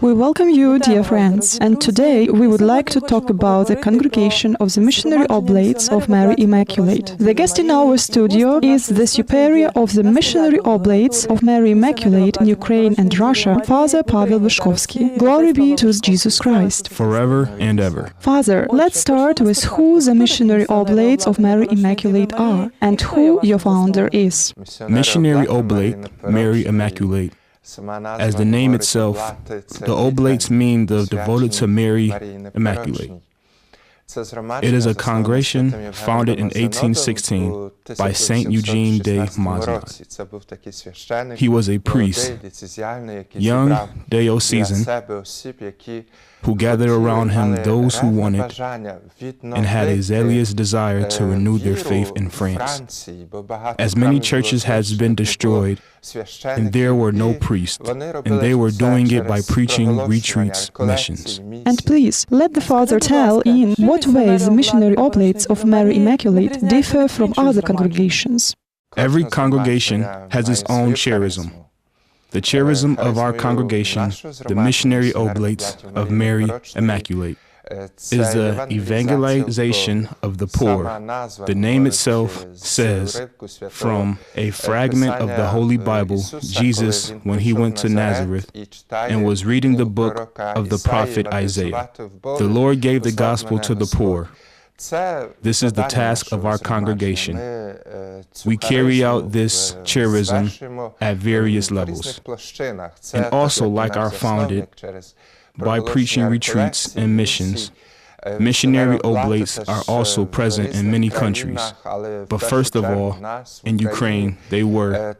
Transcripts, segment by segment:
We welcome you, dear friends, and today we would like to talk about the congregation of the Missionary Oblates of Mary Immaculate. The guest in our studio is the Superior of the Missionary Oblates of Mary Immaculate in Ukraine and Russia, Father Pawel Wyszkowski. Glory be to Jesus Christ. Forever and ever. Father, let's start with who the Missionary Oblates of Mary Immaculate are and who your founder is. Missionary Oblate, Mary Immaculate. As the name itself, the Oblates mean the devoted to Mary Immaculate. It is a congregation founded in 1816 by Saint Eugene de Mazenod. He was a priest, young diocesan, who gathered around him those who wanted and had a zealous desire to renew their faith in France. As many churches had been destroyed, and there were no priests, and they were doing it by preaching retreats, missions. And please, let the Father tell in what ways the Missionary Oblates of Mary Immaculate differ from other congregations. Every congregation has its own charism. The charism of our congregation, the Missionary Oblates of Mary Immaculate, is the evangelization of the poor. The name itself says, from a fragment of the Holy Bible, Jesus, when he went to Nazareth and was reading the book of the prophet Isaiah, the Lord gave the gospel to the poor. This is the task of our congregation. We carry out this charism at various levels, and also, like our founded, by preaching retreats and missions. Missionary Oblates are also present in many countries, but first of all, in Ukraine, they were,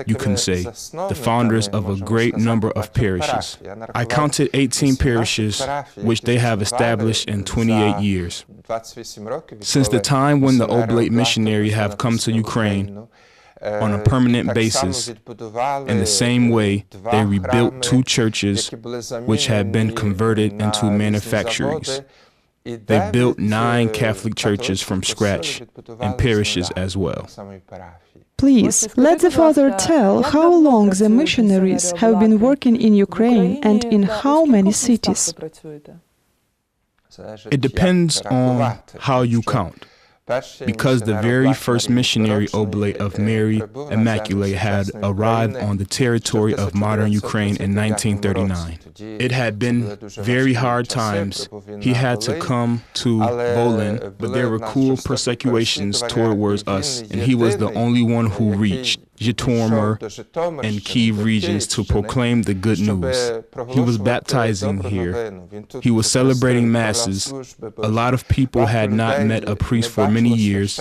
you can say, the founders of a great number of parishes. I counted 18 parishes, which they have established in 28 years. Since the time when the Oblate missionary have come to Ukraine, on a permanent basis. In the same way, they rebuilt 2 churches which had been converted into manufactories. They built 9 Catholic churches from scratch and parishes as well. Please, let the Father tell how long the missionaries have been working in Ukraine and in how many cities. It depends on how you count. Because the very first missionary oblate of Mary Immaculate had arrived on the territory of modern Ukraine in 1939. It had been very hard times. He had to come to Poland, but there were cruel persecutions towards us, and he was the only one who reached Zhytomyr and Kiev regions to proclaim the good news. He was baptizing here. He was celebrating masses. A lot of people had not met a priest for many years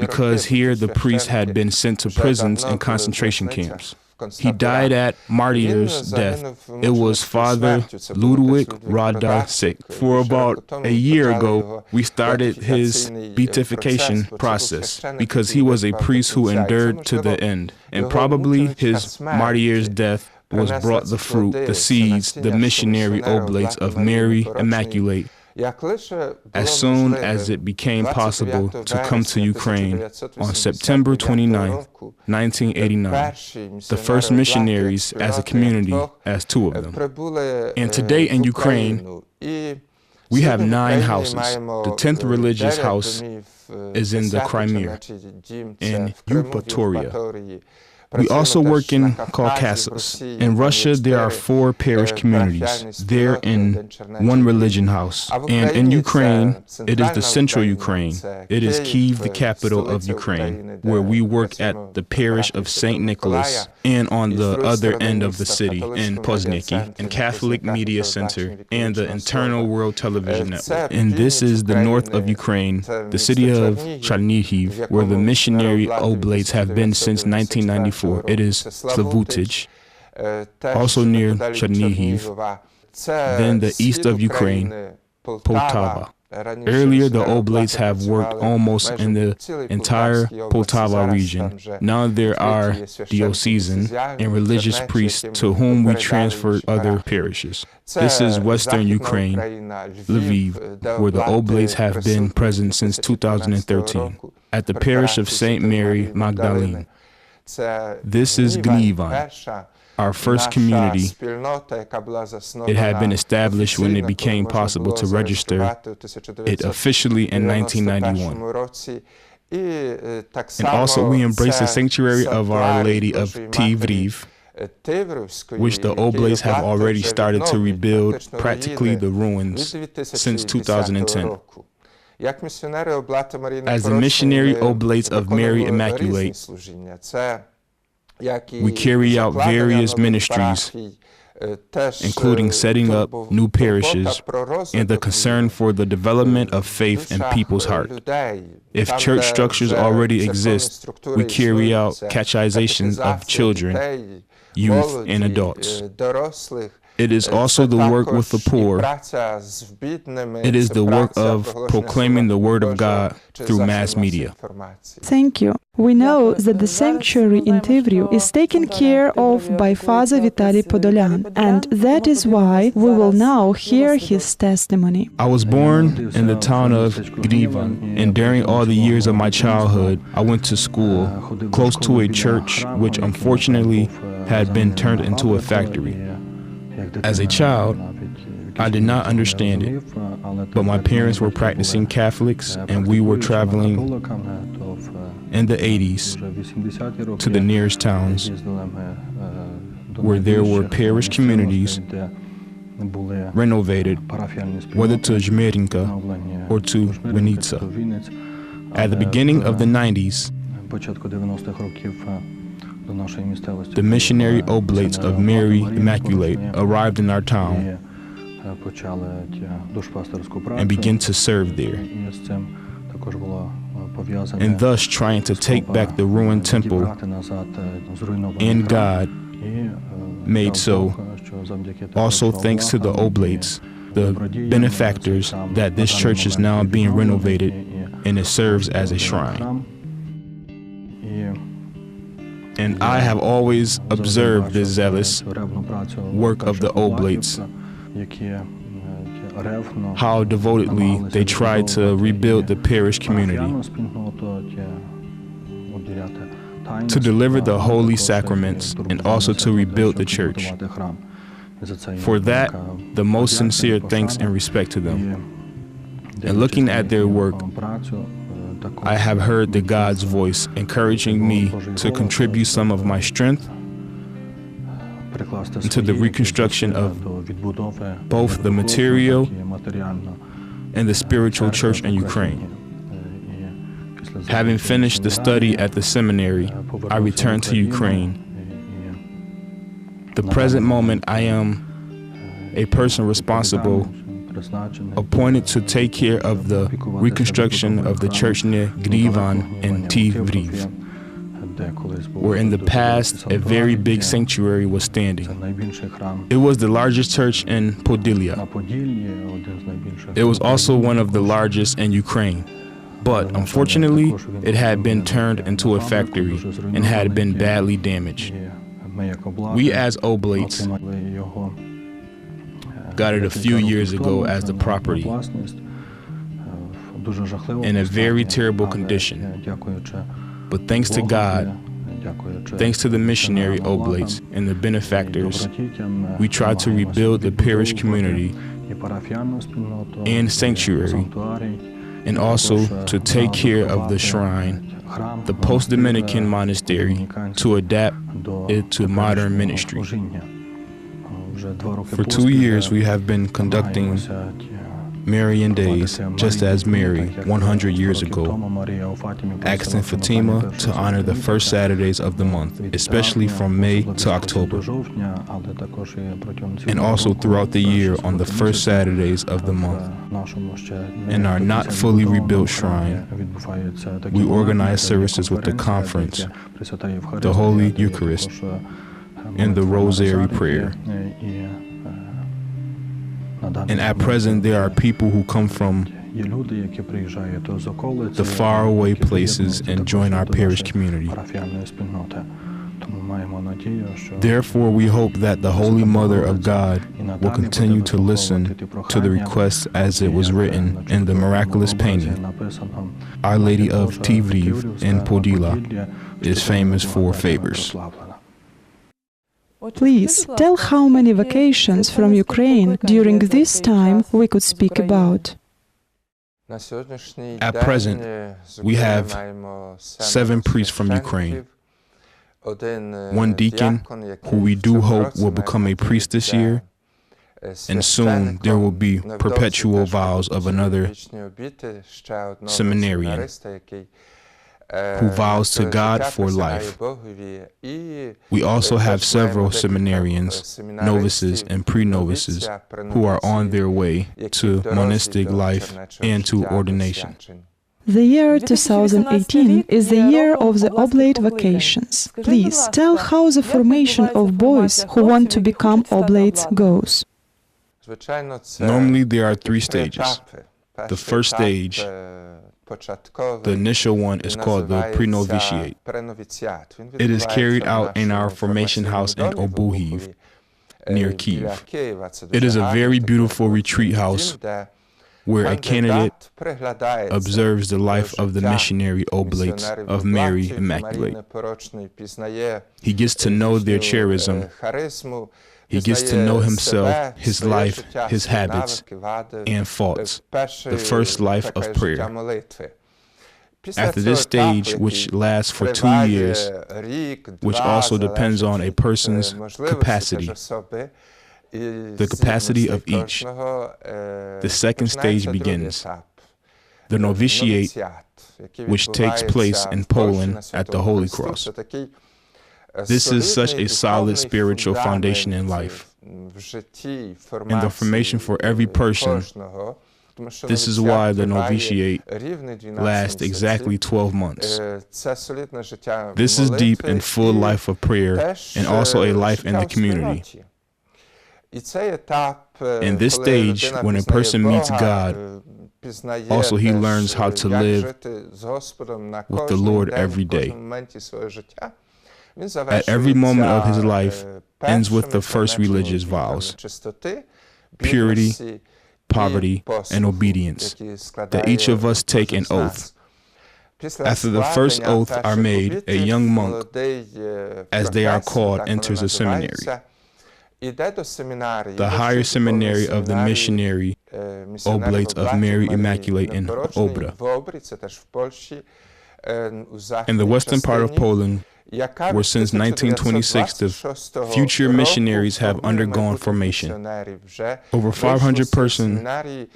because here the priest had been sent to prisons and concentration camps. He died at martyr's death. It was Father Ludwig Radarczyk. For about a year ago, we started his beatification process because he was a priest who endured to the end. And probably his martyr's death was brought the fruit, the seeds, the missionary oblates of Mary Immaculate. As soon as it became possible to come to Ukraine on September 29, 1989, the first missionaries as a community, as 2 of them. And today in Ukraine, we have 9 houses. The 10th religious house is in the Crimea, in Eupatoria. We also work in Caucasus. In Russia, there are 4 parish communities. They're in 1 religion house. And in Ukraine, it is the central Ukraine. It is Kiev, the capital of Ukraine, where we work at the parish of St. Nicholas, and on the other end of the city, in Pozniki, and Catholic Media Center, and the Internal World Television Network. And this is the north of Ukraine, the city of Szalinski, where the missionary oblates have been since 1994. It is Slavutich, also near Chernihiv, then the east of Ukraine, Poltava. Earlier, the Oblates have worked almost in the entire Poltava region. Now there are diocesan and religious priests to whom we transferred other parishes. This is Western Ukraine, Lviv, where the Oblates have been present since 2013, at the parish of St. Mary Magdalene. This is Gnivan, our first community. It had been established when it became possible to register it officially in 1991. And also we embrace the sanctuary of Our Lady of Tivriv, which the Oblates have already started to rebuild practically the ruins since 2010. As the Missionary Oblates of Mary Immaculate, we carry out various ministries, including setting up new parishes and the concern for the development of faith in people's heart. If church structures already exist, we carry out catechizations of children, youth, and adults. It is also the work with the poor. It is the work of proclaiming the Word of God through mass media. Thank you. We know that the sanctuary in Tivriv is taken care of by Father Vitaly Podolyan, and that is why we will now hear his testimony. I was born in the town of Gnivan, and during all the years of my childhood, I went to school close to a church which unfortunately had been turned into a factory. As a child, I did not understand it, but my parents were practicing Catholics and we were traveling in the 80s to the nearest towns where there were parish communities renovated, whether to Žmėrinka or to Vinica. At the beginning of the 90s, the Missionary Oblates of Mary Immaculate arrived in our town and began to serve there, and thus trying to take back the ruined temple, and God made so, also thanks to the Oblates, the benefactors, that this church is now being renovated and it serves as a shrine. And I have always observed the zealous work of the Oblates, how devotedly they try to rebuild the parish community, to deliver the holy sacraments, and also to rebuild the church. For that, the most sincere thanks and respect to them. And looking at their work, I have heard the God's voice encouraging me to contribute some of my strength into the reconstruction of both the material and the spiritual church in Ukraine. Having finished the study at the seminary, I returned to Ukraine. The present moment, I am a person responsible, appointed to take care of the reconstruction of the church near Gnivan and Tivriv, where in the past a very big sanctuary was standing. It was the largest church in Podillia. It was also one of the largest in Ukraine, but unfortunately it had been turned into a factory and had been badly damaged. We as Oblates got it a few years ago as the property in a very terrible condition. But thanks to God, thanks to the Missionary Oblates and the benefactors, we tried to rebuild the parish community and sanctuary, and also to take care of the shrine, the post-Dominican monastery, to adapt it to modern ministry. For 2 years, we have been conducting Marian days, just as Mary, 100 years ago, asked in Fatima to honor the first Saturdays of the month, especially from May to October, and also throughout the year on the first Saturdays of the month. In our not fully rebuilt shrine, we organize services with the conference, the Holy Eucharist, and the Rosary prayer. And at present, there are people who come from the faraway places and join our parish community. Therefore, we hope that the Holy Mother of God will continue to listen to the request as it was written in the miraculous painting, Our Lady of Tivriv in Podila, is famous for favors. Please tell how many vocations from Ukraine during this time we could speak about. At present, we have 7 priests from Ukraine, 1 deacon, who we do hope will become a priest this year, and soon there will be perpetual vows of another seminarian who vows to God for life. We also have several seminarians, novices, and pre-novices who are on their way to monastic life and to ordination. The year 2018 is the year of the Oblate Vocations. Please tell how the formation of boys who want to become Oblates goes. Normally there are 3 stages. The first stage, the initial one, is called the pre-novitiate. It is carried out in our formation house in Obuhiv, near Kiev. It is a very beautiful retreat house where a candidate observes the life of the missionary Oblates of Mary Immaculate. He gets to know their charism. He gets to know himself, his life, his habits, and faults, the first life of prayer. After this stage, which lasts for 2 years, which also depends on a person's capacity, the capacity of each, the second stage begins, the novitiate, which takes place in Poland at the Holy Cross. This is such a solid spiritual foundation in life. In the formation for every person, this is why the novitiate lasts exactly 12 months. This is deep and full life of prayer and also a life in the community. In this stage, when a person meets God, also he learns how to live with the Lord every day. At every moment of his life ends with the first religious vows: purity, poverty, and obedience, that each of us take an oath. After the first oath are made, a young monk, as they are called, enters a seminary. The higher seminary of the Missionary Oblates of Mary Immaculate in Obra. In the western part of Poland, where since 1926 the future missionaries have undergone formation. Over 500 persons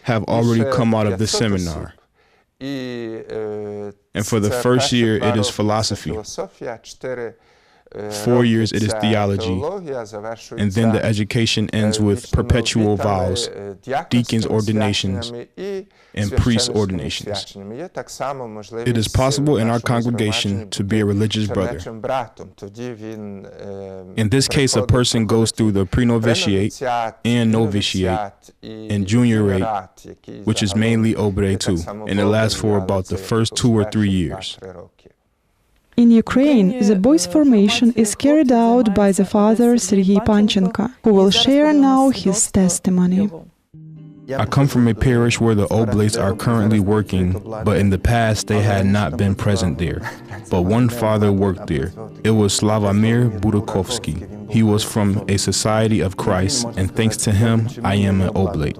have already come out of the seminar. And for the first year it is philosophy. 4 years it is theology, and then the education ends with perpetual vows, deacons' ordinations, and priest ordinations. It is possible in our congregation to be a religious brother. In this case, a person goes through the pre-novitiate and novitiate and juniorate, which is mainly Oblate too, and it lasts for about the first 2 or 3 years. In Ukraine, the boys' formation is carried out by the father Serhiy Panchenko, who will share now his testimony. I come from a parish where the Oblates are currently working, but in the past they had not been present there. But one father worked there. It was Sławomir Budakovsky. He was from a Society of Christ, and thanks to him, I am an Oblate.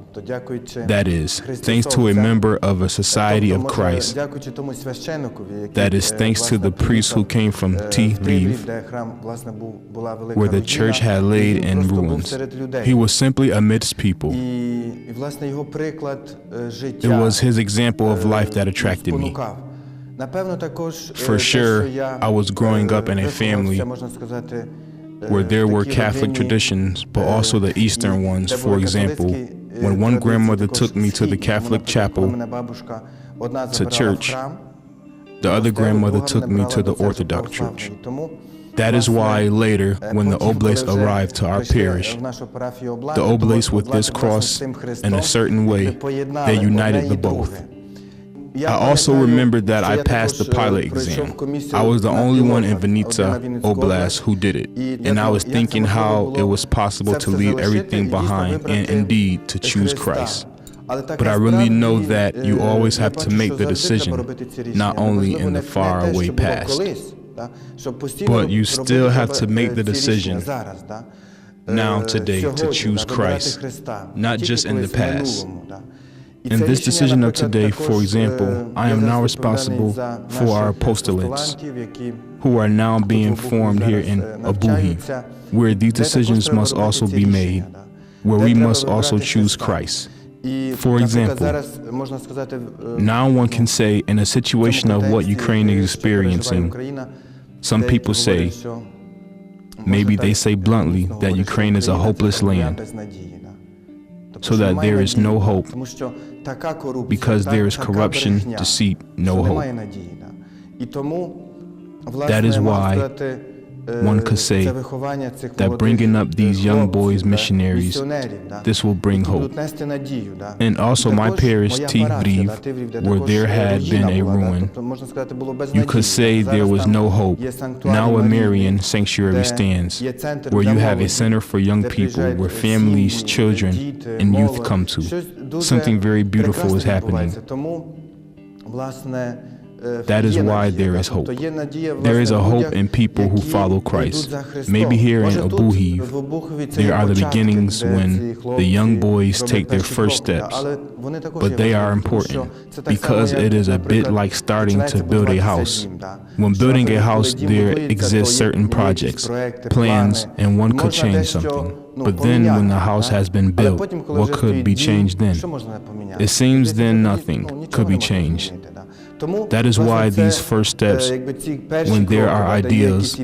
That is, thanks to a member of a Society of Christ. That is, thanks to the priest who came from Lviv, where the church had laid in ruins. He was simply amidst people. It was his example of life that attracted me. For sure, I was growing up in a family where there were Catholic traditions, but also the Eastern ones. For example, when one grandmother took me to the Catholic chapel to church, the other grandmother took me to the Orthodox church. That is why later, when the Oblates arrived to our parish, the Oblates with this cross, in a certain way, they united the both. I also remembered that I passed the pilot exam. I was the only one in Vinica Oblast who did it, and I was thinking how it was possible to leave everything behind and indeed to choose Christ. But I really know that you always have to make the decision, not only in the faraway past. But you still have to make the decision now, today, to choose Christ, not just in the past. In this decision of today, for example, I am now responsible for our apostolates, who are now being formed here in Oblate, where these decisions must also be made, where we must also choose Christ. For example, now one can say, in a situation of what Ukraine is experiencing, some people say, maybe they say bluntly, that Ukraine is a hopeless land, so that there is no hope, because there is corruption, deceit, no hope. That is why one could say that bringing up these young boys missionaries, this will bring hope. And also my parish, Tivriv, where there had been a ruin, you could say there was no hope. Now a Marian sanctuary stands, where you have a center for young people, where families, children, and youth come to. Something very beautiful is happening. That is why there is hope. There is a hope in people who follow Christ. Maybe here in Oblate, there are the beginnings when the young boys take their first steps. But they are important, because it is a bit like starting to build a house. When building a house, there exist certain projects, plans, and one could change something. But then when the house has been built, what could be changed then? It seems then nothing could be changed. That is why these first steps, when there are ideas,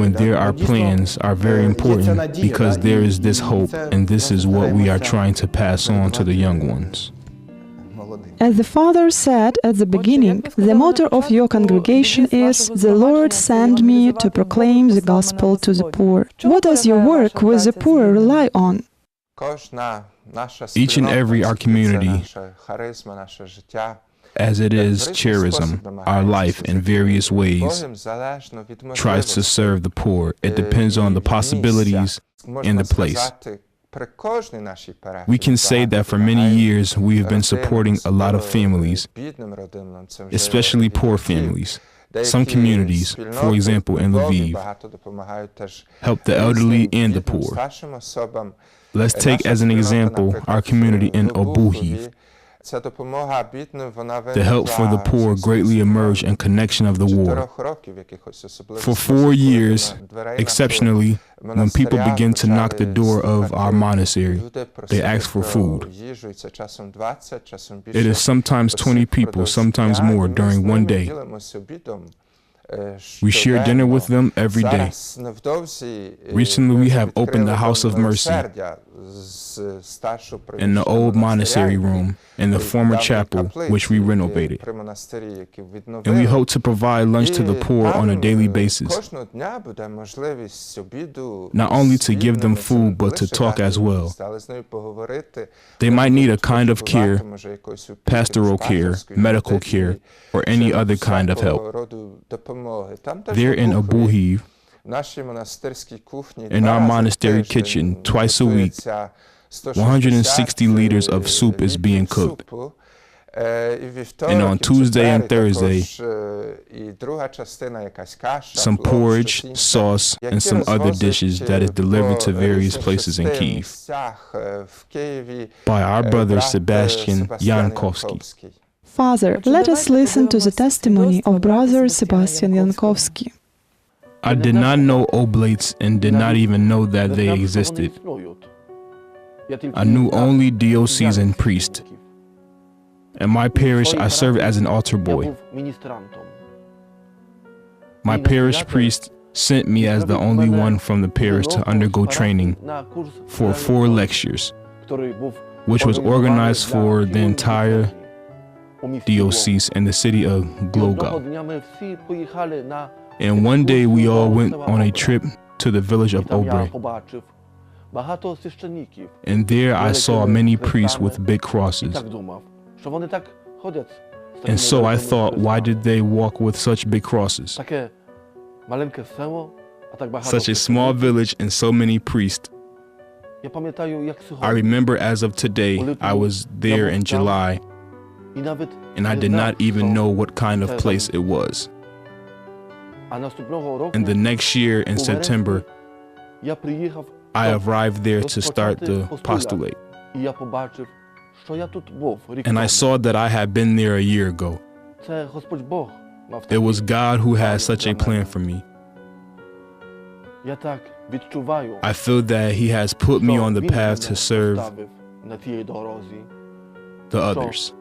when there are plans, are very important, because there is this hope, and this is what we are trying to pass on to the young ones. As the Father said at the beginning, the motto of your congregation is, "The Lord sent me to proclaim the gospel to the poor." What does your work with the poor rely on? Each and every our community, as it is charism, our life in various ways, tries to serve the poor. It depends on the possibilities and the place. We can say that for many years we have been supporting a lot of families, especially poor families. Some communities, for example in Lviv, help the elderly and the poor. Let's take as an example our community in Oblate. The help for the poor greatly emerged in connection of the war. For 4 years, exceptionally, when people begin to knock the door of our monastery, they ask for food. It is sometimes 20 people, sometimes more, during one day. We share dinner with them every day. Recently, we have opened the House of Mercy in the old monastery room in the former chapel, which we renovated. And we hope to provide lunch to the poor on a daily basis, not only to give them food, but to talk as well. They might need a kind of care, pastoral care, medical care, or any other kind of help. There in Oblate, in our monastery kitchen, twice a week, 160 liters of soup is being cooked. And on Tuesday and Thursday, some porridge, sauce, and some other dishes that is delivered to various places in Kyiv by our brother Sebastian Janikowski. Father, let us listen to the testimony of brother Sebastian Janikowski. I did not know Oblates and did not even know that they existed. I knew only diocesan priests. In my parish, I served as an altar boy. My parish priest sent me as the only one from the parish to undergo training for 4 lectures, which was organized for the entire diocese in the city of Glogau. And one day we all went on a trip to the village of Oblate. And there I saw many priests with big crosses. And so I thought, why did they walk with such big crosses? Such a small village and so many priests. I remember as of today, I was there in July, and I did not even know what kind of place it was. And the next year, in September, I arrived there to start the apostolate. And I saw that I had been there a year ago. It was God who had such a plan for me. I feel that He has put me on the path to serve the others.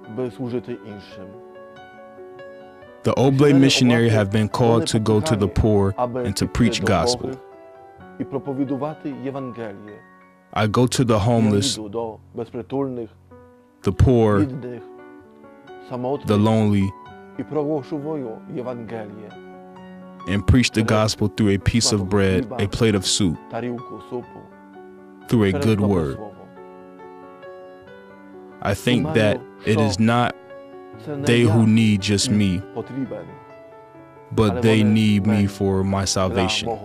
The Oblate missionary have been called to go to the poor and to preach gospel. I go to the homeless, the poor, the lonely, and preach the gospel through a piece of bread, a plate of soup, through a good word. I think that it is not they who need just me, but they need me for my salvation.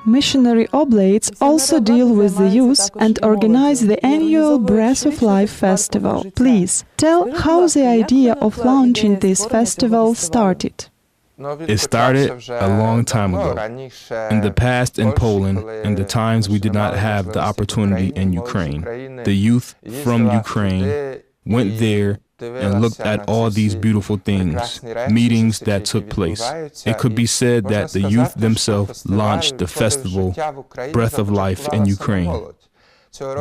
Missionary Oblates also deal with the youth and organize the annual Breath of Life festival. Please tell how the idea of launching this festival started. It started a long time ago. In the past in Poland, in the times we did not have the opportunity in Ukraine, the youth from Ukraine went there and looked at all these beautiful things, meetings that took place. It could be said that the youth themselves launched the festival Breath of Life in Ukraine.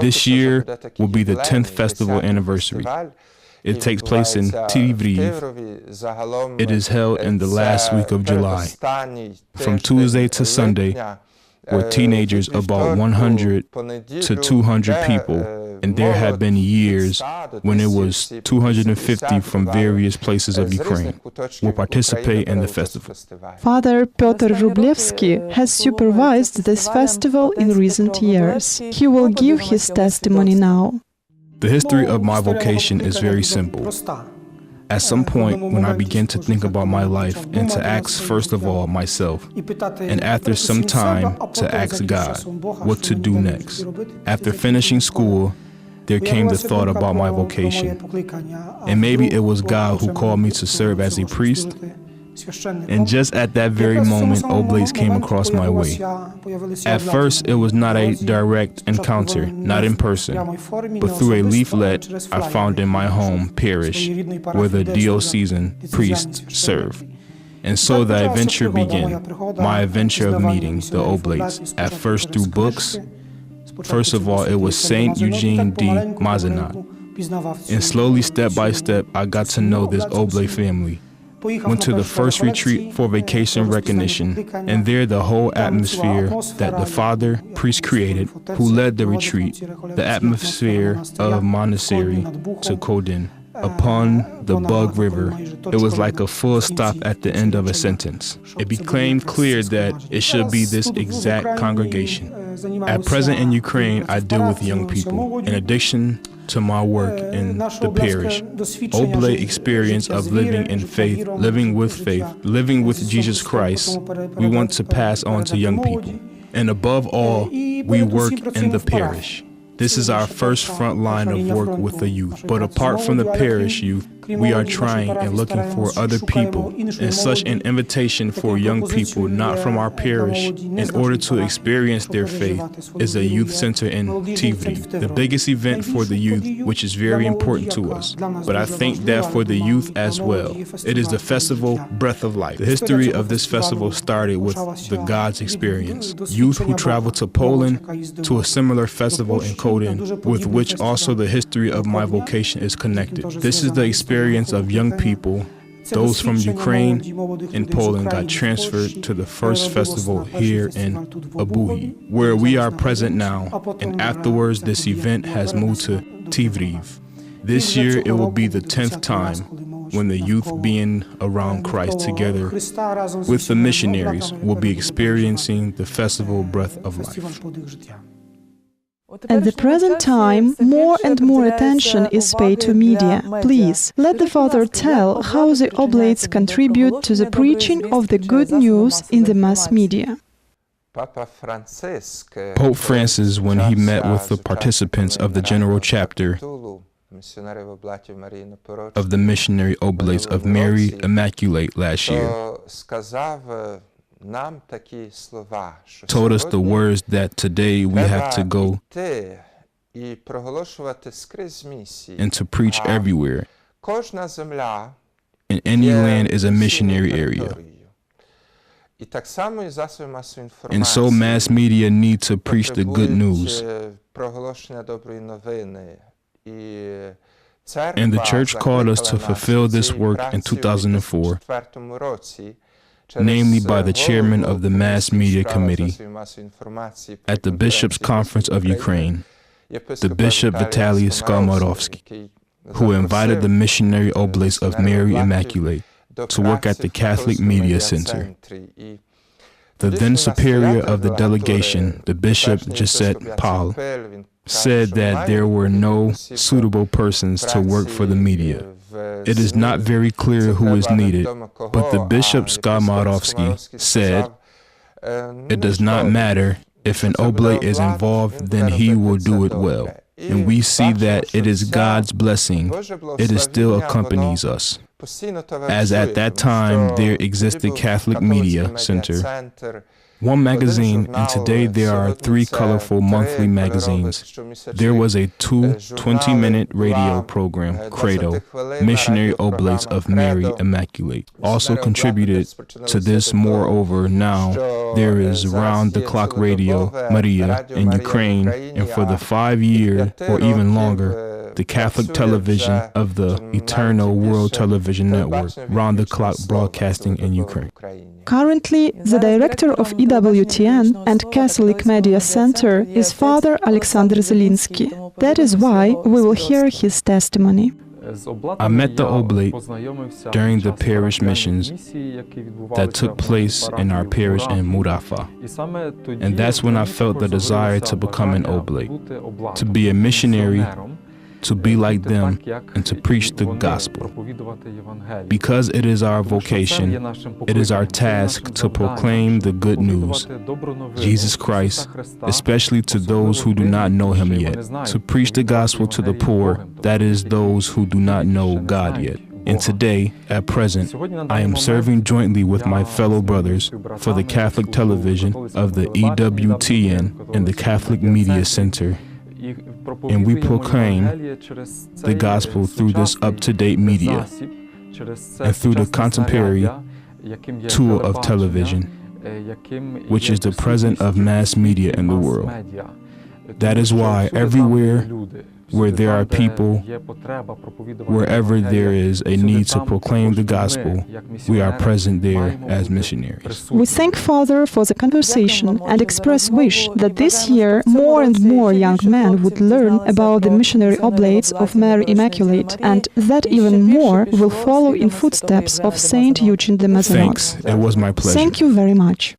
This year will be the 10th festival anniversary. It takes place in Lipsky. It is held in the last week of July, from Tuesday to Sunday, where teenagers, about 100 to 200 people, and there have been years when it was 250 from various places of Ukraine, will participate in the festival. Father Piotr Wróblewski has supervised this festival in recent years. He will give his testimony now. The history of my vocation is very simple. At some point, when I began to think about my life and to ask first of all myself, and after some time to ask God what to do next. After finishing school, there came the thought about my vocation. And maybe it was God who called me to serve as a priest. And just at that very moment, Oblates came across my way. At first, it was not a direct encounter, not in person, but through a leaflet I found in my home parish, where the diocesan priests serve. And so the adventure began, my adventure of meeting the Oblates, at first through books. First of all, it was Saint Eugene de Mazenat. And slowly, step by step, I got to know this Oblate family. Went to the first retreat for vacation recognition, and there the whole atmosphere that the father priest created, who led the retreat, the atmosphere of monastery to Kodin, upon the Bug River, it was like a full stop at the end of a sentence. It became clear that it should be this exact congregation. At present in Ukraine, I deal with young people. In addition to my work in the parish, Oblate experience of living in faith, living with Jesus Christ, we want to pass on to young people. And above all, we work in the parish. This is our first front line of work with the youth. But apart from the parish youth, we are trying and looking for other people, and such an invitation for young people not from our parish in order to experience their faith is a youth center in Tivriv, the biggest event for the youth, which is very important to us. But I think that for the youth as well, it is the festival Breath of Life. The history of this festival started with the God's experience. Youth who traveled to Poland to a similar festival in Kodin, with which also the history of my vocation is connected. This is the experience of young people. Those from Ukraine and Poland got transferred to the first festival here in Obuhi, where we are present now, and afterwards this event has moved to Tivriv. This year it will be the 10th time when the youth being around Christ together with the missionaries will be experiencing the festival Breath of Life. At the present time, more and more attention is paid to media. Please, let the Father tell how the Oblates contribute to the preaching of the good news in the mass media. Pope Francis, when he met with the participants of the General Chapter, of the Missionary Oblates of Mary Immaculate last year told us the words that today we have to go and to preach everywhere, and any land is a missionary area. And so mass media need to preach the good news. And the church called us to fulfill this work in 2004, namely by the chairman of the Mass Media Committee at the Bishops' Conference of Ukraine, the Bishop Vitaly Skolmorovsky, who invited the Missionary Oblates of Mary Immaculate to work at the Catholic Media Center. The then superior of the delegation, the Bishop Pawel, said that there were no suitable persons to work for the media. It is not very clear who is needed, but the Bishop Skolmorovsky said, "It does not matter. If an oblate is involved, then he will do it well." And we see that it is God's blessing. It still accompanies us. As at that time there existed Catholic Media Center, one magazine, and today there are 3 colorful monthly magazines. There was a 20-minute radio program, Credo, Missionary Oblates of Mary Immaculate, also contributed to this. Moreover, now there is round-the-clock radio, Maria, in Ukraine, and for the 5-year or even longer, the Catholic television of the Eternal World Television Network, round-the-clock broadcasting in Ukraine. Currently, the director of EWTN and Catholic Media Center is Father Alexandre Szalinski. That is why we will hear his testimony. I met the Oblate during the parish missions that took place in our parish in Murafa. And that's when I felt the desire to become an Oblate, to be a missionary, to be like them, and to preach the gospel. Because it is our vocation, it is our task to proclaim the good news, Jesus Christ, especially to those who do not know Him yet, to preach the gospel to the poor, that is, those who do not know God yet. And today, at present, I am serving jointly with my fellow brothers for the Catholic television of the EWTN and the Catholic Media Center, and we proclaim the gospel through this up-to-date media and through the contemporary tool of television, which is the present of mass media in the world. That is why everywhere where there are people, wherever there is a need to proclaim the gospel, we are present there as missionaries. We thank Father for the conversation and express wish that this year more and more young men would learn about the Missionary Oblates of Mary Immaculate, and that even more will follow in footsteps of Saint Eugene the Mazenod. Thanks. It was my pleasure. Thank you very much.